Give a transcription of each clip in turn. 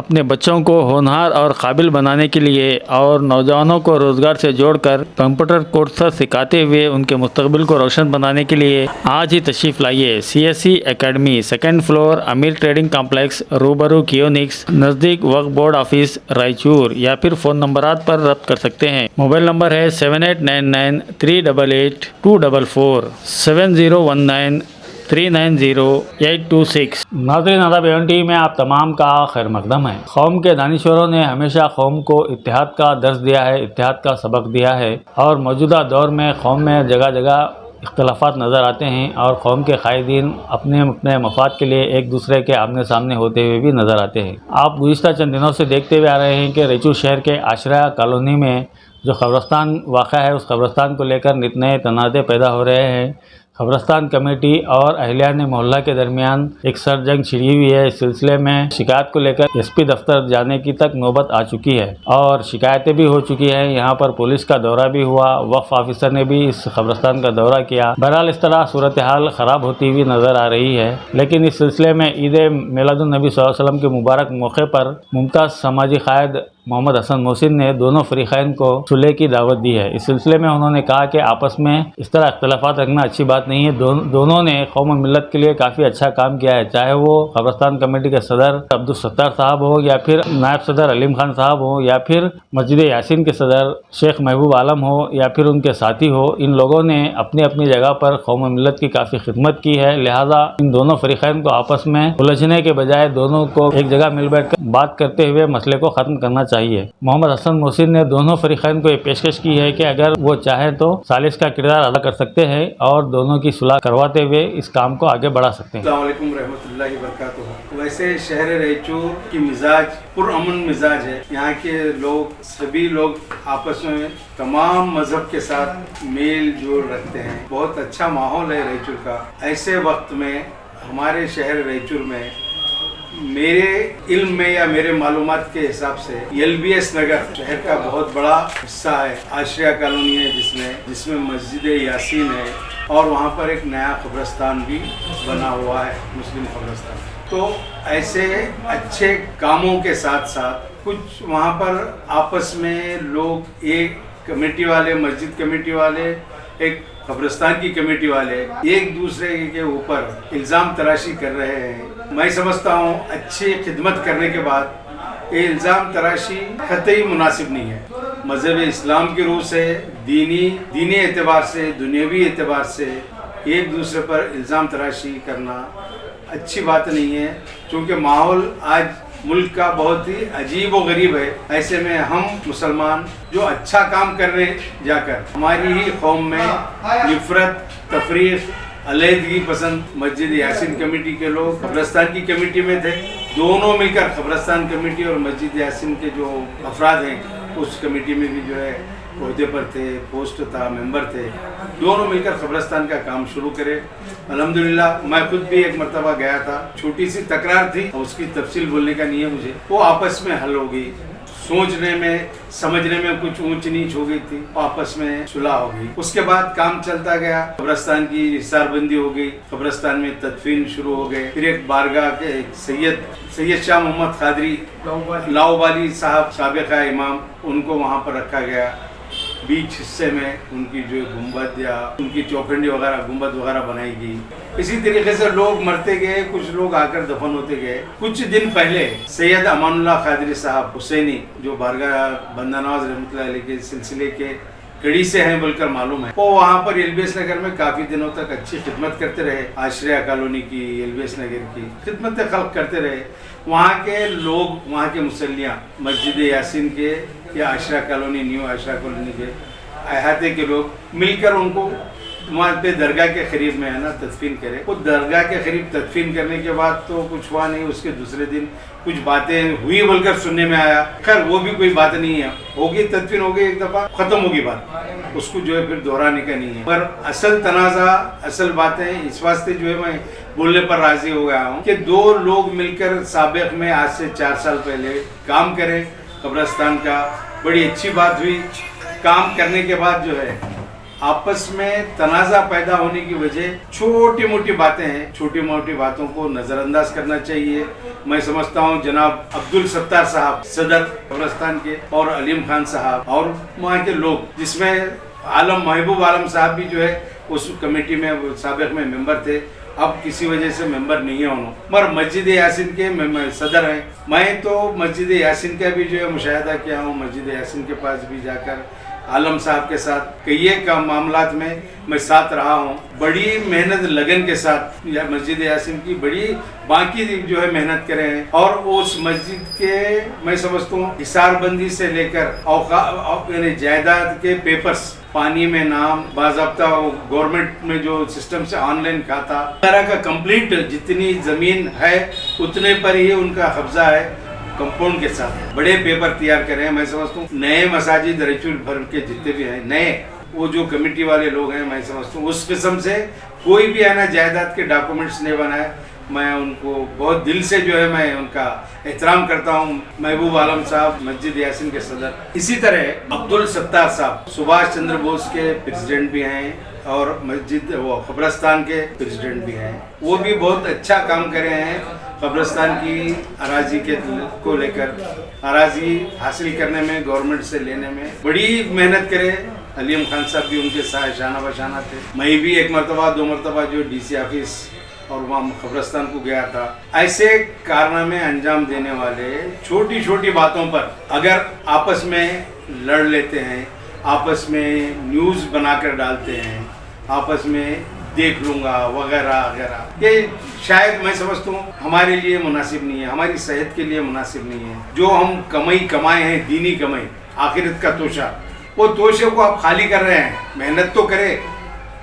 اپنے بچوں کو ہونہار اور قابل بنانے کے لیے اور نوجوانوں کو روزگار سے جوڑ کر کمپیوٹر کورسز سکھاتے ہوئے ان کے مستقبل کو روشن بنانے کے لیے آج ہی تشریف لائیے C S C academy, second floor, Amir trading complex, روبرو کیونکس، نزدیک وقف بورڈ آفس، رائچور، یا پھر فون نمبرات پر رابطہ کر سکتے ہیں۔ موبائل نمبر ہے 7899388244 7019390826۔ ناظرین آداب، ایون ٹی وی میں آپ تمام کا خیر مقدم ہے۔ قوم کے دانشوروں نے ہمیشہ قوم کو اتحاد کا درس دیا ہے، اتحاد کا سبق دیا ہے، اور موجودہ دور میں قوم میں جگہ جگہ اختلافات نظر آتے ہیں اور قوم کے قائدین اپنے مفاد کے لیے ایک دوسرے کے آمنے سامنے ہوتے ہوئے بھی نظر آتے ہیں۔ آپ گزشتہ چند دنوں سے دیکھتے ہوئے آ رہے ہیں کہ رائچور شہر کے عاشرہ کالونی میں جو قبرستان واقع ہے، اس قبرستان کو لے کر نت نئے تنازع پیدا ہو رہے ہیں۔ قبرستان کمیٹی اور اہلیان محلہ کے درمیان ایک سر جنگ چھڑی ہوئی ہے۔ اس سلسلے میں شکایت کو لے کر ایس پی دفتر جانے کی تک نوبت آ چکی ہے اور شکایتیں بھی ہو چکی ہیں۔ یہاں پر پولیس کا دورہ بھی ہوا، وقف آفیسر نے بھی اس قبرستان کا دورہ کیا۔ بہرحال اس طرح صورتحال خراب ہوتی ہوئی نظر آ رہی ہے، لیکن اس سلسلے میں عید میلاد النبی صلی اللہ علیہ وسلم کے مبارک موقع پر ممتاز سماجی قائد محمد حسن محسن نے دونوں فریقین کو صلح کی دعوت دی ہے۔ اس سلسلے میں انہوں نے کہا کہ آپس میں اس طرح اختلافات رکھنا اچھی بات نہیں ہے۔ دونوں نے قوم و ملت کے لیے کافی اچھا کام کیا ہے، چاہے وہ قبرستان کمیٹی کے صدر عبدالستار صاحب ہو، یا پھر نائب صدر علیم خان صاحب ہو، یا پھر مسجد یاسین کے صدر شیخ محبوب عالم ہو، یا پھر ان کے ساتھی ہو۔ ان لوگوں نے اپنی اپنی جگہ پر قوم و ملت کی کافی خدمت کی ہے، لہذا ان دونوں فریقین کو آپس میں الجھنے کے بجائے دونوں کو ایک جگہ مل بیٹھ کر بات کرتے ہوئے مسئلے کو ختم کرنا چاہیے۔ محمد حسن محسن نے دونوں فریقین کو یہ پیشکش کی ہے کہ اگر وہ چاہیں تو ثالث کا کردار ادا کر سکتے ہیں اور دونوں کی صلح کرواتے ہوئے اس کام کو آگے بڑھا سکتے ہیں۔ السلام علیکم رحمۃ اللہ وبرکاتہ۔ ویسے شہر رائچور کی مزاج پرامن مزاج ہے۔ یہاں کے لوگ سبھی لوگ آپس میں تمام مذہب کے ساتھ میل جول رکھتے ہیں۔ بہت اچھا ماحول ہے رائچور کا۔ ایسے وقت میں ہمارے شہر رائچور میں میرے علم میں یا میرے معلومات کے حساب سے ایل بی ایس نگر شہر کا بہت بڑا حصہ ہے۔ عاشرہ کالونی ہے جس میں مسجد یاسین ہے، اور وہاں پر ایک نیا قبرستان بھی بنا ہوا ہے، مسلم قبرستان۔ تو ایسے اچھے کاموں کے ساتھ ساتھ کچھ وہاں پر آپس میں لوگ، ایک کمیٹی والے، مسجد کمیٹی والے، ایک قبرستان کی کمیٹی والے ایک دوسرے کے اوپر الزام تراشی کر رہے ہیں۔ میں سمجھتا ہوں اچھی خدمت کرنے کے بعد یہ الزام تراشی قطعی مناسب نہیں ہے۔ مذہب اسلام کی روح سے، دینی اعتبار سے، دنیاوی اعتبار سے ایک دوسرے پر الزام تراشی کرنا اچھی بات نہیں ہے، کیونکہ ماحول آج ملک کا بہت ہی عجیب و غریب ہے۔ ایسے میں ہم مسلمان جو اچھا کام کرنے جا کر ہماری ہی قوم میں نفرت، تفریق، علیحدگی پسند، مسجد یاسین کمیٹی کے لوگ قبرستان کی کمیٹی میں تھے، دونوں مل کر قبرستان کمیٹی اور مسجد یاسین کے جو افراد ہیں اس کمیٹی میں بھی جو ہے عہدے پر تھے، پوسٹ تھا، ممبر تھے، دونوں مل کر قبرستان کا کام شروع کرے۔ الحمدللہ میں خود بھی ایک مرتبہ گیا تھا، چھوٹی سی تکرار تھی، اس کی تفصیل بولنے کا نہیں ہے مجھے، وہ آپس میں حل ہو گئی۔ سوچنے میں سمجھنے میں کچھ اونچ نیچ ہو گئی تھی، آپس میں صلح ہو گئی۔ اس کے بعد کام چلتا گیا، قبرستان کی حصار بندی ہو گئی، قبرستان میں تدفین شروع ہو گئے۔ پھر ایک بارگاہ کے سید شاہ محمد قادری لاؤبالی صاحب سابقہ امام، ان کو وہاں پر رکھا گیا۔ بیچ حصے میں ان کی جو گنبد یا ان کی چوکھنڈی وغیرہ، گنبد وغیرہ بنائی گئی۔ اسی طریقے سے لوگ مرتے گئے، کچھ لوگ آ کر دفن ہوتے گئے۔ کچھ دن پہلے سید امان اللہ قادری صاحب حسینی، جو بارگاہ بندہ نواز رحمۃ اللہ علیہ کے سلسلے کے کڑی سے ہیں بول کر معلوم ہے، وہ وہاں پر ایل بی ایس نگر میں کافی دنوں تک اچھی خدمت کرتے رہے۔ عاشرہ کالونی کی، ایل بی ایس نگر کی خدمت خلق کرتے رہے۔ وہاں کے لوگ، وہاں کے مسلیاں، مسجد یاسین کے یا عاشرہ کالونی، نیو عاشرہ کالونی کے احاطے کے لوگ مل کر ان کو وہاں پہ درگاہ کے قریب میں ہے نا تدفین کرے۔ وہ درگاہ کے قریب تدفین کرنے کے بعد تو کچھ ہوا نہیں، اس کے دوسرے دن کچھ باتیں ہوئی بول کر سننے میں آیا۔ خیر وہ بھی کوئی بات نہیں ہے، ہوگی تدفین ہوگی، ایک دفعہ ختم ہوگی بات، اس کو جو ہے پھر دہرانے کا نہیں ہے۔ پر اصل تنازع، اصل باتیں اس واسطے جو ہے میں بولنے پر راضی ہو گیا ہوں کہ دو لوگ مل کر سابق میں آج سے 4 سال پہلے کام کرے قبرستان کا، بڑی اچھی بات ہوئی۔ کام کرنے کے بعد جو ہے आपस में तनाज़ा पैदा होने की वजह छोटी मोटी बातें हैं। छोटी मोटी बातों को नज़रअंदाज करना चाहिए। मैं समझता हूँ जनाब अब्दुल सत्तार साहब सदर कब्रिस्तान के और अलीम खान साहब और वहाँ के लोग, जिसमें आलम महबूब आलम साहब भी जो है उस कमेटी में साबिक में मेंबर थे, अब किसी वजह से मेंबर नहीं है उन्होंने, मगर मस्जिद यासीन के सदर हैं। मैं तो मस्जिद यासीन का भी जो है मुशाहिदा किया हूँ। मस्जिद यासीन के पास भी जाकर आलम साहब के साथ कई का मामलात में मैं साथ रहा हूँ। बड़ी मेहनत लगन के साथ मस्जिद यासीन की बड़ी बाकी जो है मेहनत करे हैं और उस मस्जिद के मैं समझता हूँ हिसारबंदी से लेकर यानी जायदाद के पेपर्स, पानी में नाम, बाज़ाब्ता गवर्नमेंट में जो सिस्टम से ऑनलाइन खाता तरह का कंप्लीट जितनी ज़मीन है उतने पर ही उनका कब्जा है। कंपाउंड के साथ बड़े पेपर तैयार करे हैं। मैं समझता हूँ नए मसाजिद रैचूर भर के जितने भी हैं नए, वो जो कमेटी वाले लोग हैं, मैं समझता हूँ उस किस्म से कोई भी है ना जायदाद के डॉक्यूमेंट्स नहीं बनाए। मैं उनको बहुत दिल से जो है मैं उनका एहतराम करता हूँ। महबूब आलम साहब मस्जिद यासीन के सदर, इसी तरह अब्दुल सत्तार साहब सुभाष चंद्र बोस के प्रेसिडेंट भी हैं और मस्जिद वो कब्रिस्तान के प्रेसिडेंट भी हैं। वो भी बहुत अच्छा काम कर रहे हैं कब्रिस्तान की अराजी को लेकर, अराजी हासिल करने में, गवर्नमेंट से लेने में बड़ी मेहनत करे। अलीम खान साहब भी उनके साथ शाना बशाना थे। मैं भी एक मरतबा दो मरतबा जो DC ऑफिस और वहाँ कब्रिस्तान को गया था। ऐसे कारनामे अंजाम देने वाले छोटी छोटी बातों पर अगर आपस में लड़ लेते हैं, आपस में न्यूज़ बनाकर डालते हैं, आपस में देख लूँगा वगैरह वगैरह, ये शायद मैं समझता हूँ हमारे लिए मुनासिब नहीं है, हमारी सेहत के लिए मुनासिब नहीं है। जो हम कमाए हैं दीनी कमाई, आखिरत का तोशा, वो तोशे को आप खाली कर रहे हैं। मेहनत तो करें,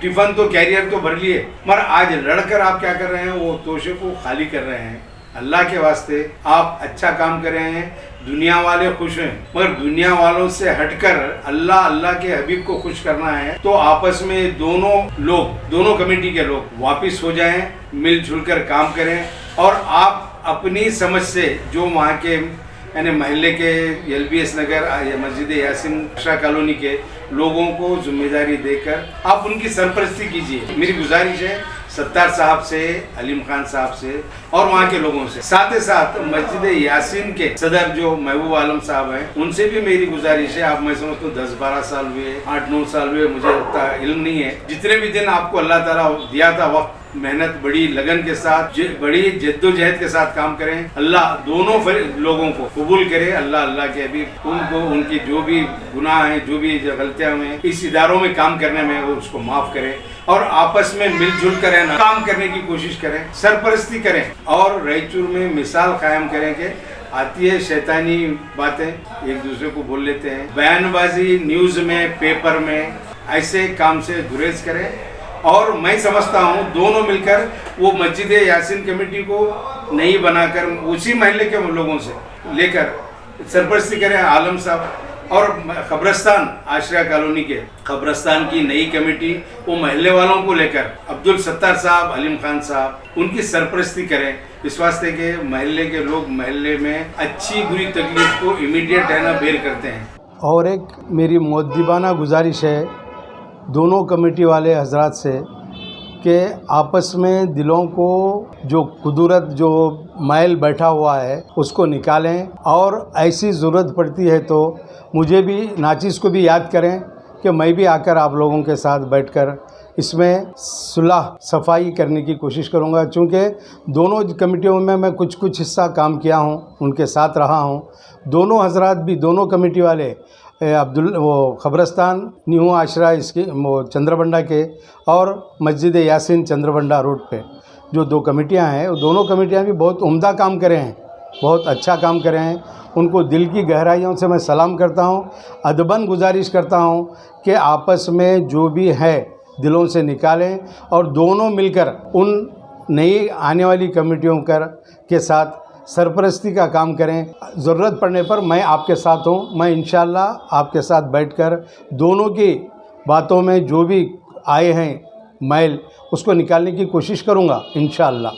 टिफन तो कैरियर तो भर लिए, मगर आज लड़कर आप क्या कर रहे हैं, वो तोशे को खाली कर रहे हैं। अल्लाह के वास्ते आप अच्छा काम कर रहे हैं, दुनिया वाले खुश हैं, मगर दुनिया वालों से हटकर अल्लाह के हबीब को खुश करना है तो आपस में दोनों कमेटी के लोग वापिस हो जाएं, मिलजुल कर काम करें और आप अपनी समझ से जो वहाँ के यानी महल्ले के LBS नगर या मस्जिद यासीन अशरा कॉलोनी के लोगों को जिम्मेदारी देकर आप उनकी सरपरस्ती कीजिए। मेरी गुजारिश है सत्तार साहब से, अलीम खान साहब से और वहाँ के लोगों से, साथ ही साथ मस्जिद यासीन के सदर जो महबूब आलम साहब हैं, उनसे भी मेरी गुजारिश है। आप मैं समझता हूँ 10-12 साल हुए, 8-9 साल हुए, मुझे उतना इल्म नहीं है, जितने भी दिन आपको अल्लाह ताला दिया था वक्त, मेहनत बड़ी लगन के साथ बड़ी जद्दोजहद के साथ काम करें। अल्लाह दोनों लोगों को कबूल करे। अल्लाह के अभी उनको उनकी जो भी गुनाह हैं, जो भी गलतियां हुई इस इदारों में काम करने में, वो उसको माफ़ करे और आपस में मिलजुल कर रहना काम करने की कोशिश करें, सरपरस्ती करें और रैचूर में मिसाल कायम करें कि आती है शैतानी बातें एक दूसरे को बोल लेते हैं, बयानबाजी न्यूज़ में, पेपर में, ऐसे काम से गुरेज करें। और मैं समझता हूँ दोनों मिलकर वो मस्जिद यासीन कमेटी को नहीं बनाकर उसी महल्ले के लोगों से लेकर सरपरस्ती करें आलम साहब और कब्रिस्तान आश्रय कॉलोनी के कब्रिस्तान की नई कमेटी वो महल्ले वालों को लेकर अब्दुल सत्तार साहब, अलीम खान साहब उनकी सरपरस्ती करें। इस वास्ते के महल्ले के लोग महल्ले में अच्छी बुरी तकलीफ को इमीडिएट है ना बेर करते हैं। और एक मेरी मुअद्दिबाना गुजारिश है दोनों कमेटी वाले हजरात से कि आपस में दिलों को जो कुदरत जो मैल बैठा हुआ है उसको निकालें और ऐसी ज़रूरत पड़ती है तो मुझे भी नाचिस को भी याद करें कि मैं भी आकर आप लोगों के साथ बैठकर इसमें सुलह सफाई करने की कोशिश करूंगा। चूँकि दोनों कमेटियों में मैं कुछ हिस्सा काम किया हूं, उनके साथ रहा हूं। दोनों हजरात भी दोनों कमेटी वाले वो कब्रिस्तान न्यू आशरा इसके वो चंद्रबंडा के और मस्जिद यासीन चंद्रबंडा रोड पे जो दो कमेटियां हैं, वो दोनों कमेटियां भी बहुत उम्दा काम करे हैं, बहुत अच्छा काम करे हैं। उनको दिल की गहराइयों से मैं सलाम करता हूं, अदबन गुजारिश करता हूं कि आपस में जो भी है दिलों से निकालें और दोनों मिलकर उन नई आने वाली कमेटियों के साथ सरपरस्ती का काम करें। ज़रूरत पड़ने पर मैं आपके साथ हूँ, मैं इंशाअल्लाह आपके साथ बैठकर दोनों की बातों में जो भी आए हैं मैल उसको निकालने की कोशिश करूँगा इंशाअल्लाह।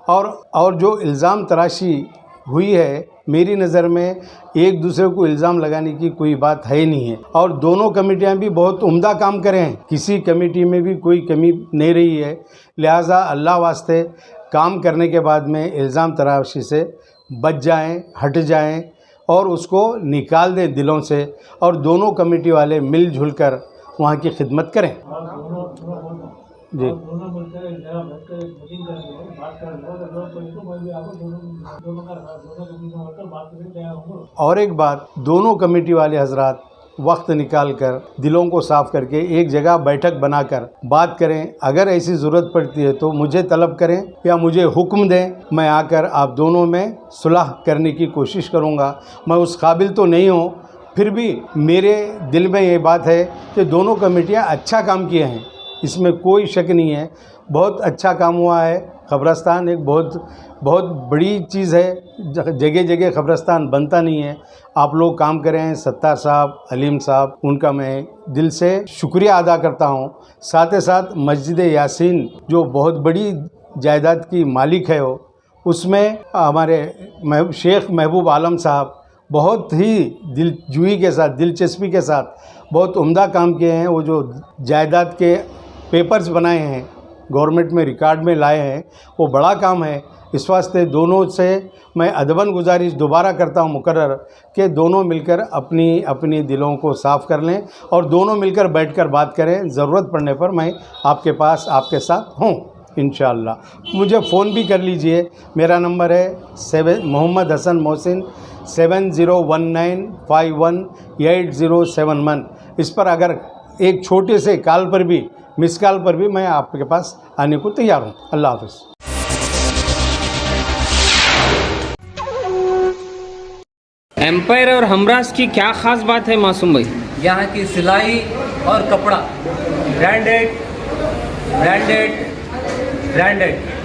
और जो इल्ज़ाम तराशी हुई है मेरी नज़र में एक दूसरे को इल्ज़ाम लगाने की कोई बात है नहीं है। और दोनों कमेटियां भी बहुत उम्दा काम करे हैं, किसी कमेटी में भी कोई कमी नहीं रही है। लिहाजा अल्लाह वास्ते काम करने के बाद में इल्ज़ाम तराशी से बच जाएं, हट जाएं और उसको निकाल दें दिलों से, और दोनों कमेटी वाले मिल जुल कर वहाँ की खिदमत करें। जी और एक बात, दोनों कमेटी वाले हजरात वक्त निकाल कर दिलों को साफ़ करके एक जगह बैठक बनाकर बात करें। अगर ऐसी ज़रूरत पड़ती है तो मुझे तलब करें या मुझे हुक्म दें, मैं आकर आप दोनों में सुलह करने की कोशिश करूँगा। मैं उस काबिल तो नहीं हूँ, फिर भी मेरे दिल में ये बात है कि दोनों कमेटियाँ अच्छा काम किए हैं, इसमें कोई शक नहीं है। बहुत अच्छा काम हुआ है। क़ब्रस्तान एक बहुत बड़ी चीज़ है, जगह जगह क़ब्रस्तान बनता नहीं है। आप लोग काम कर रहे हैं, सत्तार साहब, अलीम साहब, उनका मैं दिल से शुक्रिया अदा करता हूँ। साथ ही साथ मस्जिद यासीन जो बहुत बड़ी जायदाद की मालिक है, वो उसमें हमारे शेख महबूब आलम साहब बहुत ही दिलजुई के साथ, दिलचस्पी के साथ बहुत उम्दा काम किए हैं। वो जो जायदाद के पेपर्स बनाए हैं, गवर्नमेंट में रिकॉर्ड में लाए हैं, वो बड़ा काम है। इस वास्ते दोनों से मैं अदबन गुजारिश दोबारा करता हूँ मुकर्रर कि दोनों मिलकर अपनी अपनी दिलों को साफ़ कर लें और दोनों मिलकर बैठकर बात करें। ज़रूरत पड़ने पर मैं आपके पास आपके साथ हूँ इंशाअल्लाह। मुझे फ़ोन भी कर लीजिए, मेरा नंबर है मोहम्मद हसन मोहसिन 7019518071। इस पर अगर एक छोटे से कॉल पर भी, मिस कॉल पर भी मैं आपके पास आने को तैयार हूँ। अल्लाह हाफ़िज़। एम्पायर और हमराज की क्या ख़ास बात है मासूम भाई? यहाँ की सिलाई और कपड़ा ब्रांडेड ब्रांडेड ब्रांडेड